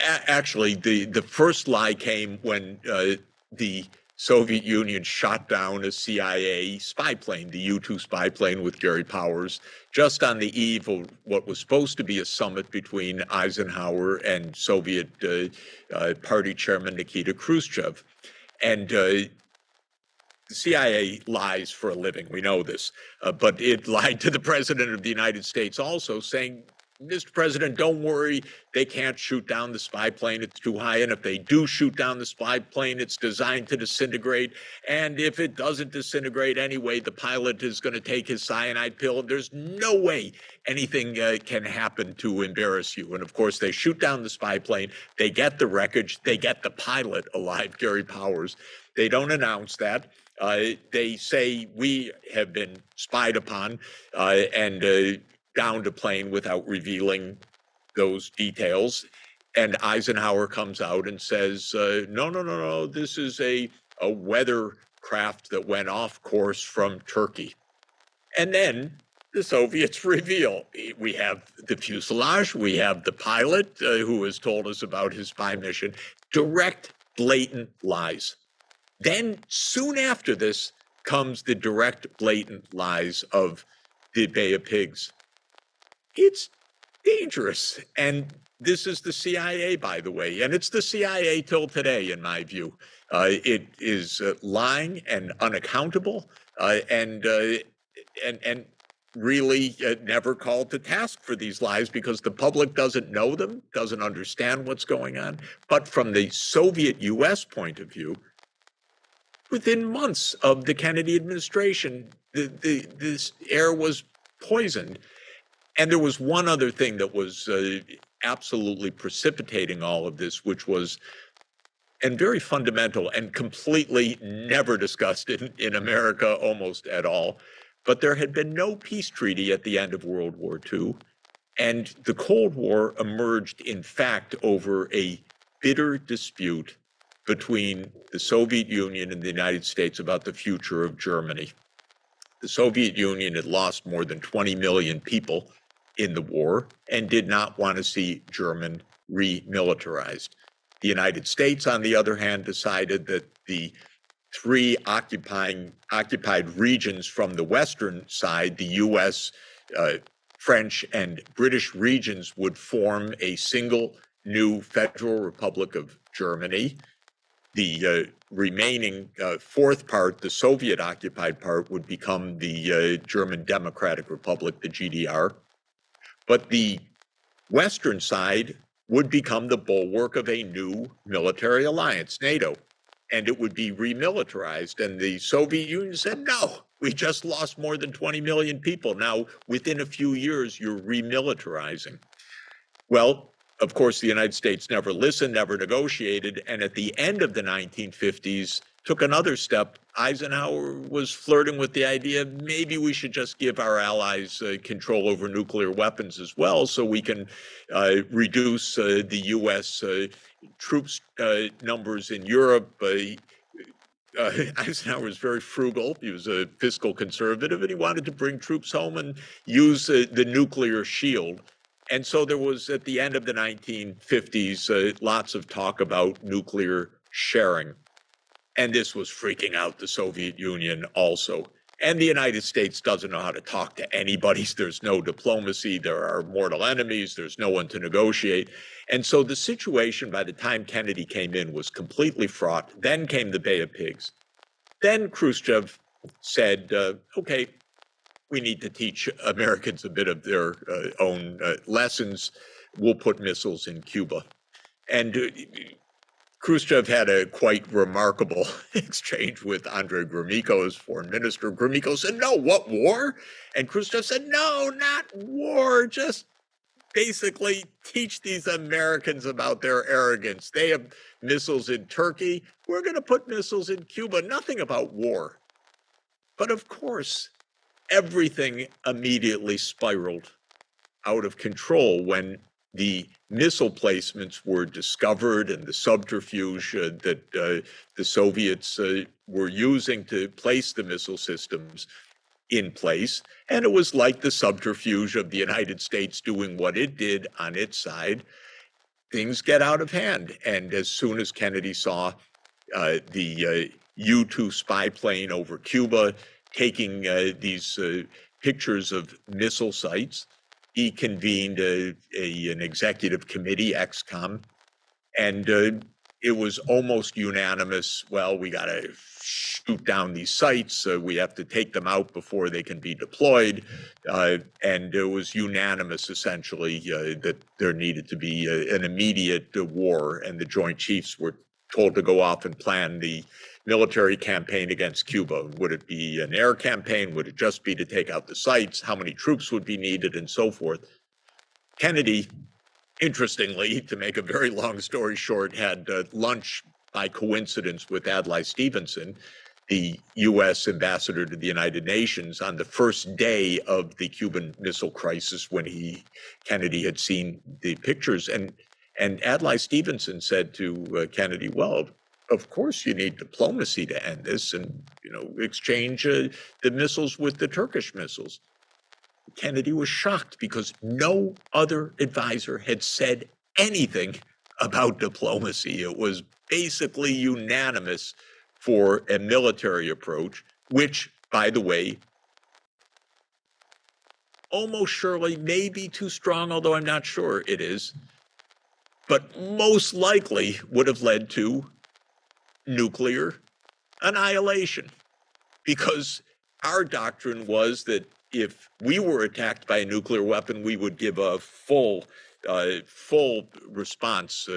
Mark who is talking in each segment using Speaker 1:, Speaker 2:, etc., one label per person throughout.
Speaker 1: Actually, the first lie came when the Soviet Union shot down a CIA spy plane, the U-2 spy plane with Gary Powers, just on the eve of what was supposed to be a summit between Eisenhower and Soviet Party Chairman Nikita Khrushchev. And the CIA lies for a living, we know this, but it lied to the President of the United States also, saying, Mr. President, don't worry, they can't shoot down the spy plane, it's too high, and if they do shoot down the spy plane, it's designed to disintegrate, and if it doesn't disintegrate anyway, the pilot is going to take his cyanide pill, and there's no way anything can happen to embarrass you. And of course, they shoot down the spy plane, they get the wreckage, they get the pilot alive, Gary Powers. They don't announce that. They say we have been spied upon and downed a plane without revealing those details. And Eisenhower comes out and says, no, this is a weather craft that went off course from Turkey. And then the Soviets reveal, we have the fuselage, we have the pilot who has told us about his spy mission, direct, blatant lies. Then soon after this comes the direct, blatant lies of the Bay of Pigs. It's dangerous. And this is the CIA, by the way, and it's the CIA till today, in my view. It is lying and unaccountable and really never called to task for these lies because the public doesn't know them, doesn't understand what's going on. But from the Soviet US point of view, within months of the Kennedy administration, this air was poisoned. And there was one other thing that was absolutely precipitating all of this, which was, and very fundamental and completely never discussed in America almost at all, but there had been no peace treaty at the end of World War II. And the Cold War emerged, in fact, over a bitter dispute between the Soviet Union and the United States about the future of Germany. The Soviet Union had lost more than 20 million people in the war and did not want to see German remilitarized. The United States, on the other hand, decided that the three occupied regions from the western side, the US, French, and British regions, would form a single new Federal Republic of Germany. The remaining fourth part, the Soviet-occupied part, would become the German Democratic Republic, the GDR. But the western side would become the bulwark of a new military alliance, NATO, and it would be remilitarized. And the Soviet Union said, no, we just lost more than 20 million people. Now, within a few years, you're remilitarizing. Well, of course, the United States never listened, never negotiated, and at the end of the 1950s, took another step. Eisenhower was flirting with the idea, maybe we should just give our allies control over nuclear weapons as well, so we can reduce the U.S. Troops numbers in Europe. Eisenhower was very frugal. He was a fiscal conservative, and he wanted to bring troops home and use the nuclear shield. And so there was, at the end of the 1950s, lots of talk about nuclear sharing. And this was freaking out the Soviet Union also. And the United States doesn't know how to talk to anybody. There's no diplomacy. There are mortal enemies. There's no one to negotiate. And so the situation, by the time Kennedy came in, was completely fraught. Then came the Bay of Pigs. Then Khrushchev said, okay, we need to teach Americans a bit of their own lessons. We'll put missiles in Cuba. And Khrushchev had a quite remarkable exchange with Andrei Gromyko, as foreign minister. Gromyko said, no, what, war? And Khrushchev said, no, not war, just basically teach these Americans about their arrogance. They have missiles in Turkey. We're going to put missiles in Cuba, nothing about war. But of course, everything immediately spiraled out of control when the missile placements were discovered and the subterfuge that the Soviets were using to place the missile systems in place. And it was like the subterfuge of the United States doing what it did on its side. things get out of hand. And as soon as Kennedy saw the U-2 spy plane over Cuba taking these pictures of missile sites, he convened an executive committee, XCOM, and it was almost unanimous. Well, we got to shoot down these sites. We have to take them out before they can be deployed. And it was unanimous, essentially, that there needed to be an immediate war. And the Joint Chiefs were told to go off and plan the military campaign against Cuba. Would it be an air campaign? Would it just be to take out the sites? How many troops would be needed, and so forth? Kennedy, interestingly, to make a very long story short, had lunch by coincidence with Adlai Stevenson, the U.S. ambassador to the United Nations, on the first day of the Cuban Missile Crisis, when Kennedy had seen the pictures. And Adlai Stevenson said to Kennedy, well, of course you need diplomacy to end this, and exchange the missiles with the Turkish missiles. Kennedy was shocked because no other advisor had said anything about diplomacy. It was basically unanimous for a military approach, which, by the way, almost surely may be too strong, although I'm not sure it is, but most likely would have led to nuclear annihilation, because our doctrine was that if we were attacked by a nuclear weapon, we would give a full response.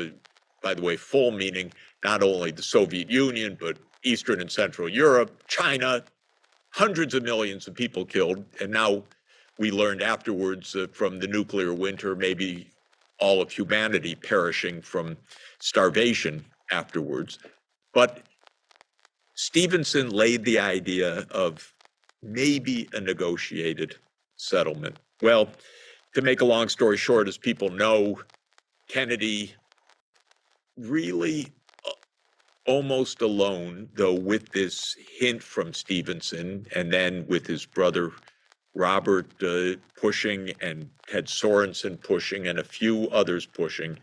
Speaker 1: By the way, full meaning not only the Soviet Union, but Eastern and Central Europe, China, hundreds of millions of people killed. And now we learned afterwards from the nuclear winter, maybe all of humanity perishing from starvation afterwards. But Stevenson laid the idea of maybe a negotiated settlement. Well, to make a long story short, as people know, Kennedy really almost alone, though with this hint from Stevenson, and then with his brother Robert pushing, and Ted Sorensen pushing, and a few others pushing,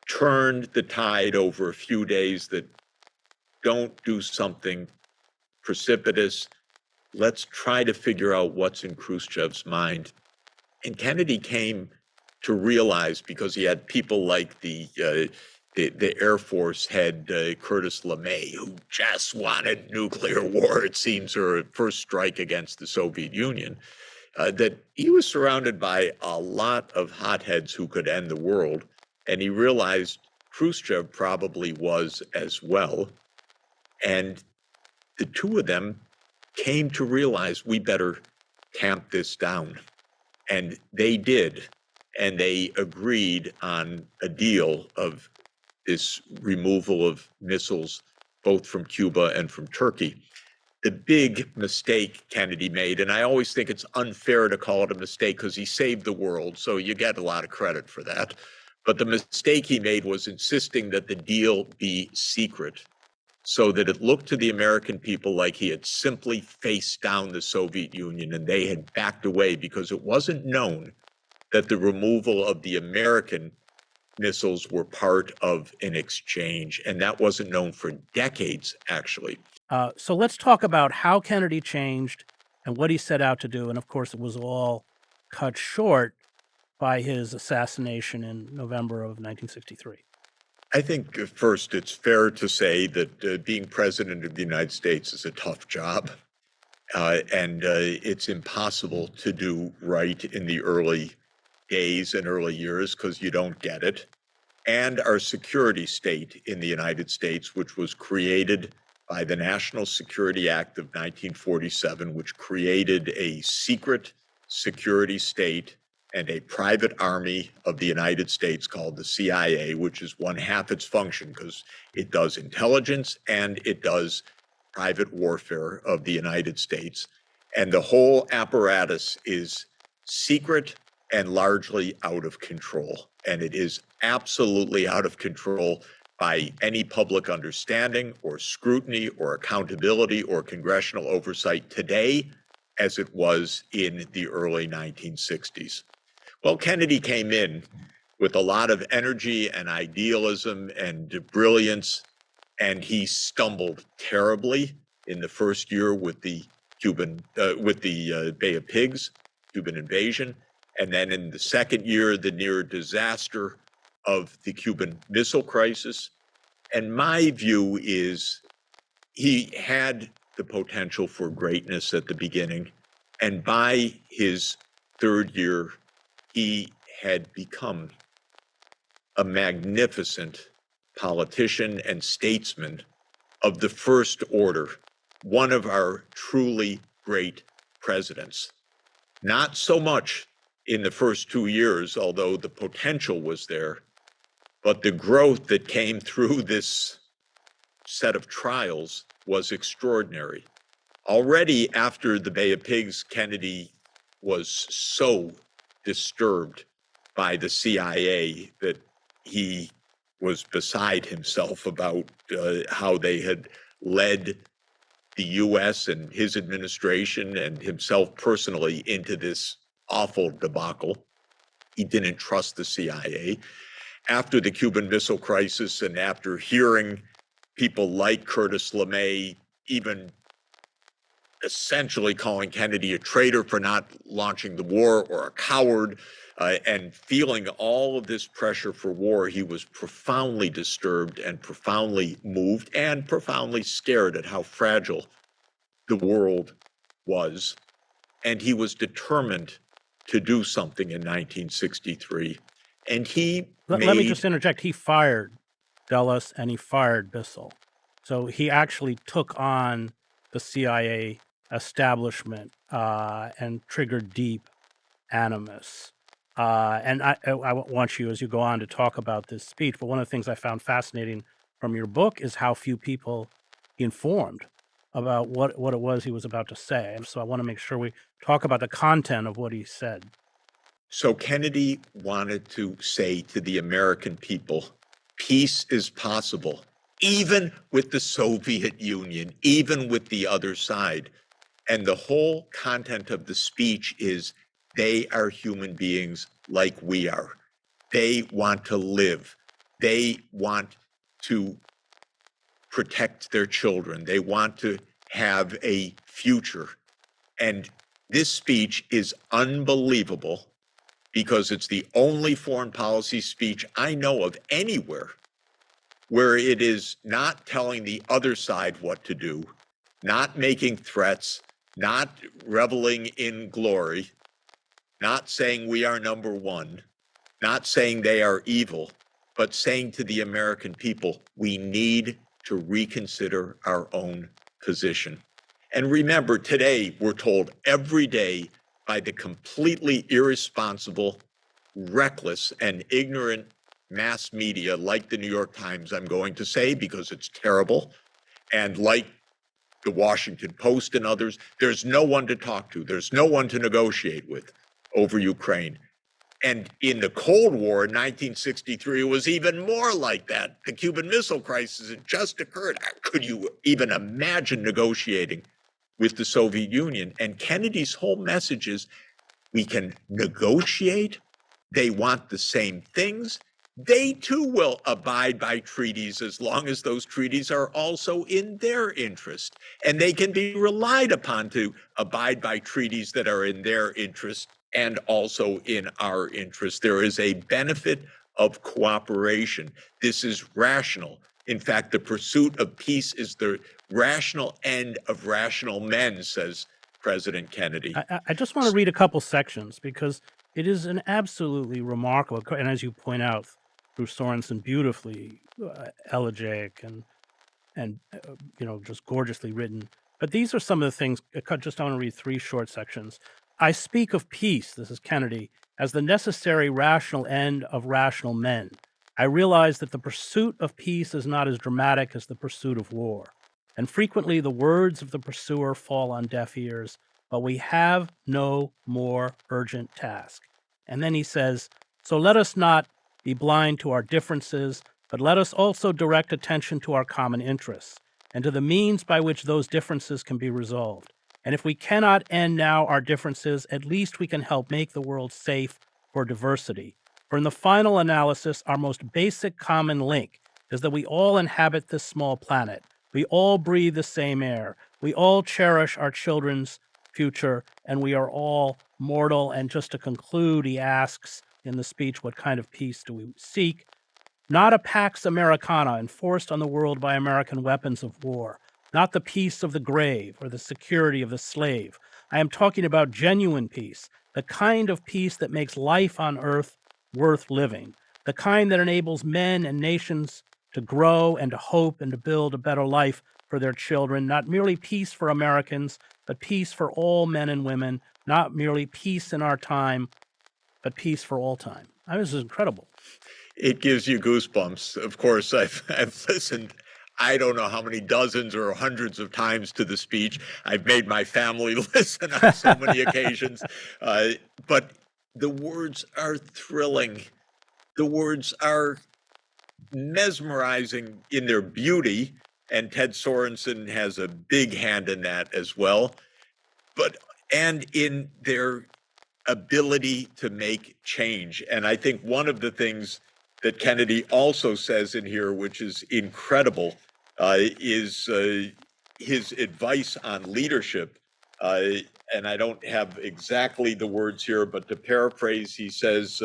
Speaker 1: turned the tide over a few days that don't do something precipitous. Let's try to figure out what's in Khrushchev's mind. And Kennedy came to realize, because he had people like the Air Force head, Curtis LeMay, who just wanted nuclear war, it seems, or a first strike against the Soviet Union, that he was surrounded by a lot of hotheads who could end the world. And he realized Khrushchev probably was as well. And the two of them came to realize we better tamp this down. And they did. And they agreed on a deal of this removal of missiles, both from Cuba and from Turkey. The big mistake Kennedy made, and I always think it's unfair to call it a mistake because he saved the world, so you get a lot of credit for that. But the mistake he made was insisting that the deal be secret, so that it looked to the American people like he had simply faced down the Soviet Union and they had backed away, because it wasn't known that the removal of the American missiles were part of an exchange. And that wasn't known for decades, actually.
Speaker 2: So let's talk about how Kennedy changed and what he set out to do. And of course, it was all cut short by his assassination in November of 1963.
Speaker 1: I think first it's fair to say that being president of the United States is a tough job. And it's impossible to do right in the early days and early years because you don't get it. And our security state in the United States, which was created by the National Security Act of 1947, which created a secret security state and a private army of the United States called the CIA, which is one half its function because it does intelligence and it does private warfare of the United States. And the whole apparatus is secret and largely out of control. And it is absolutely out of control by any public understanding or scrutiny or accountability or congressional oversight today as it was in the early 1960s. Well, Kennedy came in with a lot of energy and idealism and brilliance, and he stumbled terribly in the first year with the Bay of Pigs, Cuban invasion, and then in the second year, the near disaster of the Cuban Missile Crisis. And my view is he had the potential for greatness at the beginning, and by his third year, he had become a magnificent politician and statesman of the first order, one of our truly great presidents. Not so much in the first 2 years, although the potential was there, but the growth that came through this set of trials was extraordinary. Already after the Bay of Pigs, Kennedy was so disturbed by the CIA that he was beside himself about how they had led the US and his administration and himself personally into this awful debacle. He didn't trust the CIA. After the Cuban Missile Crisis and after hearing people like Curtis LeMay even essentially calling Kennedy a traitor for not launching the war or a coward, and feeling all of this pressure for war, he was profoundly disturbed and profoundly moved and profoundly scared at how fragile the world was. And he was determined to do something in 1963. And he
Speaker 2: Let me just interject. He fired Dulles and he fired Bissell. So he actually took on the CIA establishment and triggered deep animus. And I want you, as you go on, to talk about this speech. But one of the things I found fascinating from your book is how few people he informed about what it was he was about to say. And so I want to make sure we talk about the content of what he said.
Speaker 1: So Kennedy wanted to say to the American people, peace is possible, even with the Soviet Union, even with the other side. And the whole content of the speech is they are human beings like we are. They want to live. They want to protect their children. They want to have a future. And this speech is unbelievable because it's the only foreign policy speech I know of anywhere where it is not telling the other side what to do, not making threats, not reveling in glory, not saying we are number one, not saying they are evil, but saying to the American people, we need to reconsider our own position. And remember, today we're told every day by the completely irresponsible, reckless, and ignorant mass media like the New York Times, I'm going to say, because it's terrible, and like the Washington Post and others, there's no one to talk to. There's no one to negotiate with over Ukraine. And in the Cold War in 1963, it was even more like that. The Cuban Missile Crisis had just occurred. Could you even imagine negotiating with the Soviet Union? And Kennedy's whole message is, we can negotiate. They want the same things. They too will abide by treaties as long as those treaties are also in their interest. And they can be relied upon to abide by treaties that are in their interest and also in our interest. There is a benefit of cooperation. This is rational. In fact, the pursuit of peace is the rational end of rational men, says President Kennedy.
Speaker 2: I just want to read a couple sections because it is an absolutely remarkable, and as you point out through Sorensen, beautifully elegiac and just gorgeously written. But these are some of the things. I want to read three short sections. I speak of peace, this is Kennedy, as the necessary rational end of rational men. I realize that the pursuit of peace is not as dramatic as the pursuit of war, and frequently the words of the pursuer fall on deaf ears, but we have no more urgent task. And then he says, so let us not be blind to our differences, but let us also direct attention to our common interests and to the means by which those differences can be resolved. And if we cannot end now our differences, at least we can help make the world safe for diversity. For in the final analysis, our most basic common link is that we all inhabit this small planet. We all breathe the same air. We all cherish our children's future, and we are all mortal. And just to conclude, he asks in the speech, what kind of peace do we seek? Not a Pax Americana enforced on the world by American weapons of war, not the peace of the grave or the security of the slave. I am talking about genuine peace, the kind of peace that makes life on earth worth living, the kind that enables men and nations to grow and to hope and to build a better life for their children, not merely peace for Americans, but peace for all men and women, not merely peace in our time, but peace for all time. I mean, this is incredible.
Speaker 1: It gives you goosebumps. Of course, I've listened, I don't know how many dozens or hundreds of times to the speech. I've made my family listen on so many occasions. But the words are thrilling. The words are mesmerizing in their beauty, and Ted Sorensen has a big hand in that as well. And in their ability to make change. And I think one of the things that Kennedy also says in here, which is incredible, is his advice on leadership. And I don't have exactly the words here, but to paraphrase, he says,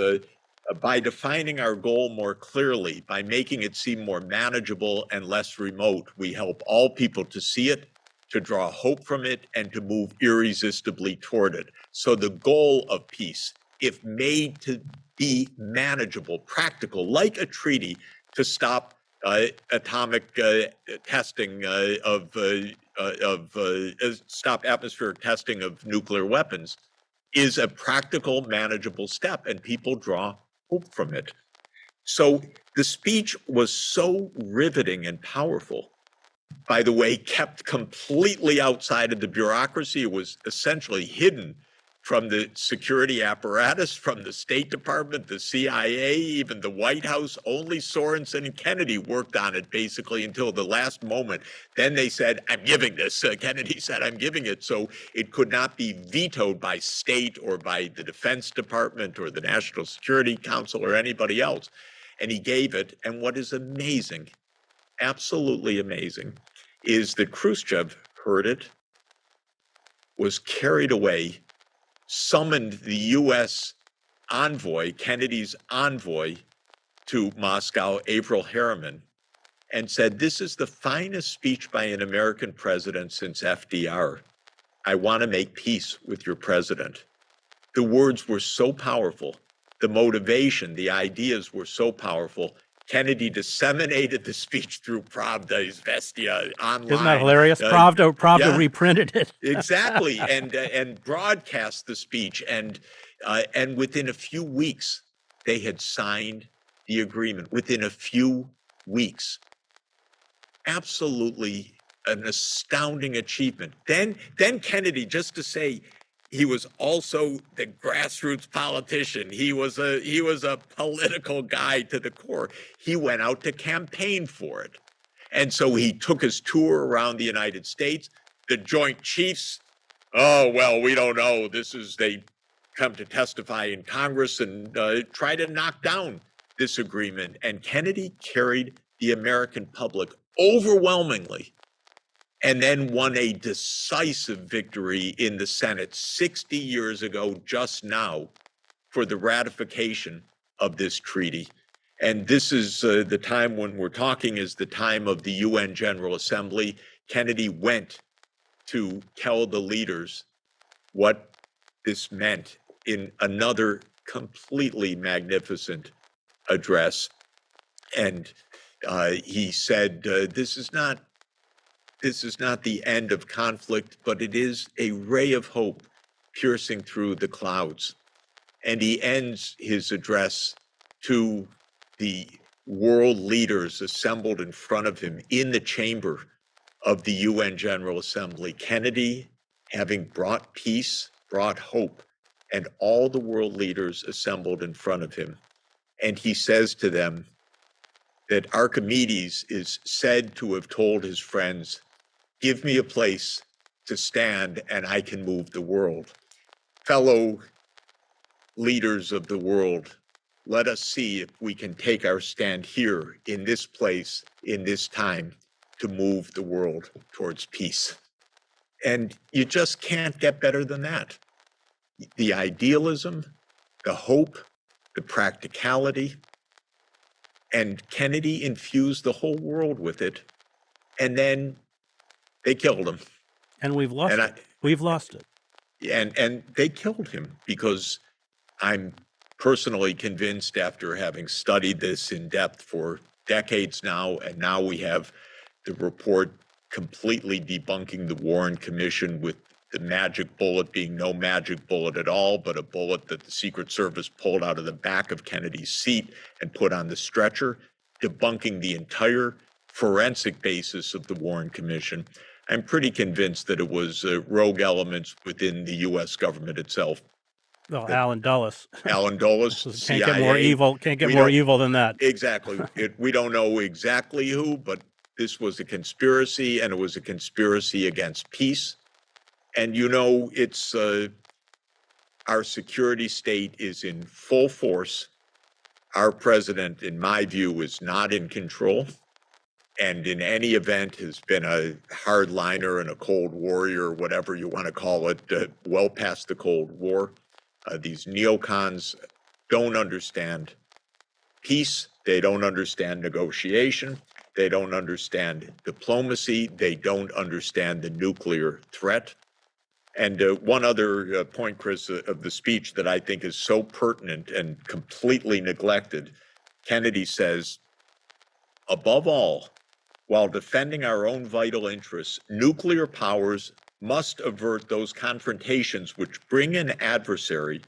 Speaker 1: by defining our goal more clearly, by making it seem more manageable and less remote, we help all people to see it, to draw hope from it, and to move irresistibly toward it. So the goal of peace, if made to be manageable, practical, like a treaty to stop atomic testing stop atmospheric testing of nuclear weapons, is a practical, manageable step, and people draw hope from it. So the speech was so riveting and powerful. By the way, kept completely outside of the bureaucracy. It was essentially hidden from the security apparatus, from the State Department, the CIA, even the White House. Only Sorensen and Kennedy worked on it basically until the last moment. Then they said, I'm giving this. Kennedy said, I'm giving it. So it could not be vetoed by state or by the Defense Department or the National Security Council or anybody else. And he gave it. And what is amazing, absolutely amazing, is that Khrushchev heard it, was carried away, summoned the U.S. envoy, Kennedy's envoy, to Moscow, Averell Harriman, and said, this is the finest speech by an American president since FDR. I want to make peace with your president. The words were so powerful. The motivation, the ideas were so powerful. Kennedy disseminated the speech through Pravda, Izvestia, online.
Speaker 2: Isn't that hilarious? Pravda reprinted it.
Speaker 1: Exactly, and broadcast the speech, and within a few weeks, they had signed the agreement. Within a few weeks, absolutely an astounding achievement. Then Kennedy, just to say, he was also the grassroots politician. He was a political guy to the core. He went out to campaign for it. And so he took his tour around the United States. The Joint Chiefs, oh, well, we don't know. They come to testify in Congress and try to knock down this agreement. And Kennedy carried the American public overwhelmingly, and then won a decisive victory in the Senate 60 years ago, just now, for the ratification of this treaty. And this is the time when we're talking is the time of the UN General Assembly. Kennedy went to tell the leaders what this meant in another completely magnificent address. And he said, this is not the end of conflict, but it is a ray of hope piercing through the clouds. And he ends his address to the world leaders assembled in front of him in the chamber of the UN General Assembly. Kennedy, having brought peace, brought hope, and all the world leaders assembled in front of him. And he says to them that Archimedes is said to have told his friends, give me a place to stand and I can move the world. Fellow leaders of the world, let us see if we can take our stand here in this place, in this time, to move the world towards peace. And you just can't get better than that. The idealism, the hope, the practicality, and Kennedy infused the whole world with it. And then they killed him.
Speaker 2: And we've lost
Speaker 1: And
Speaker 2: it. We've lost it.
Speaker 1: And they killed him because I'm personally convinced, after having studied this in depth for decades now, and now we have the report completely debunking the Warren Commission, with the magic bullet being no magic bullet at all, but a bullet that the Secret Service pulled out of the back of Kennedy's seat and put on the stretcher, debunking the entire forensic basis of the Warren Commission. I'm pretty convinced that it was rogue elements within the U.S. government itself.
Speaker 2: Well, Alan Dulles.
Speaker 1: Alan Dulles,
Speaker 2: Can't
Speaker 1: CIA.
Speaker 2: get more evil. Can't get more evil than that.
Speaker 1: Exactly. We don't know exactly who, but this was a conspiracy, and it was a conspiracy against peace. And it's our security state is in full force. Our president, in my view, is not in control, and in any event has been a hardliner and a Cold Warrior, whatever you want to call it, well past the Cold War. These neocons don't understand peace. They don't understand negotiation. They don't understand diplomacy. They don't understand the nuclear threat. And one other point, Chris, of the speech that I think is so pertinent and completely neglected, Kennedy says, above all, while defending our own vital interests, nuclear powers must avert those confrontations which bring an adversary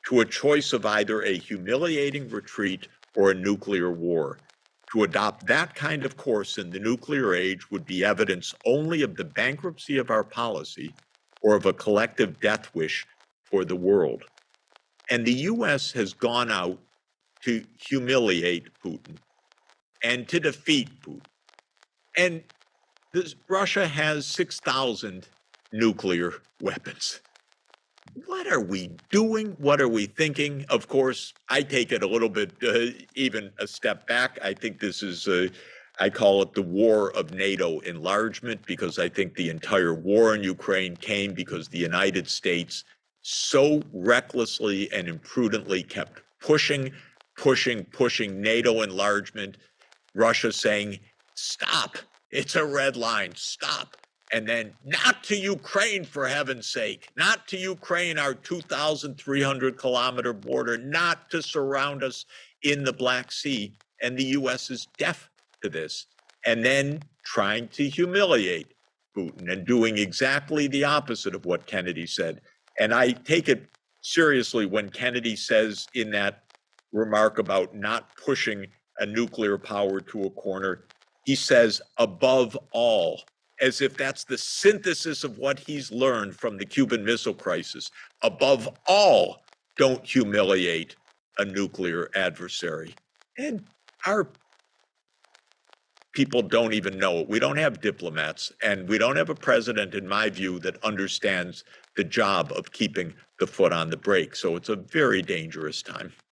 Speaker 1: to a choice of either a humiliating retreat or a nuclear war. To adopt that kind of course in the nuclear age would be evidence only of the bankruptcy of our policy or of a collective death wish for the world. And the U.S. has gone out to humiliate Putin and to defeat Putin. And Russia has 6,000 nuclear weapons. What are we doing? What are we thinking? Of course, I take it a little bit, even a step back. I think this is, I call it the war of NATO enlargement, because I think the entire war in Ukraine came because the United States so recklessly and imprudently kept pushing NATO enlargement. Russia saying, stop, it's a red line, stop. And then, not to Ukraine, for heaven's sake, not to Ukraine, our 2,300 kilometer border, not to surround us in the Black Sea. And the US is deaf to this. And then trying to humiliate Putin and doing exactly the opposite of what Kennedy said. And I take it seriously when Kennedy says in that remark about not pushing a nuclear power to a corner, he says, above all, as if that's the synthesis of what he's learned from the Cuban Missile Crisis. Above all, don't humiliate a nuclear adversary. And our people don't even know it. We don't have diplomats, and we don't have a president, in my view, that understands the job of keeping the foot on the brake. So it's a very dangerous time.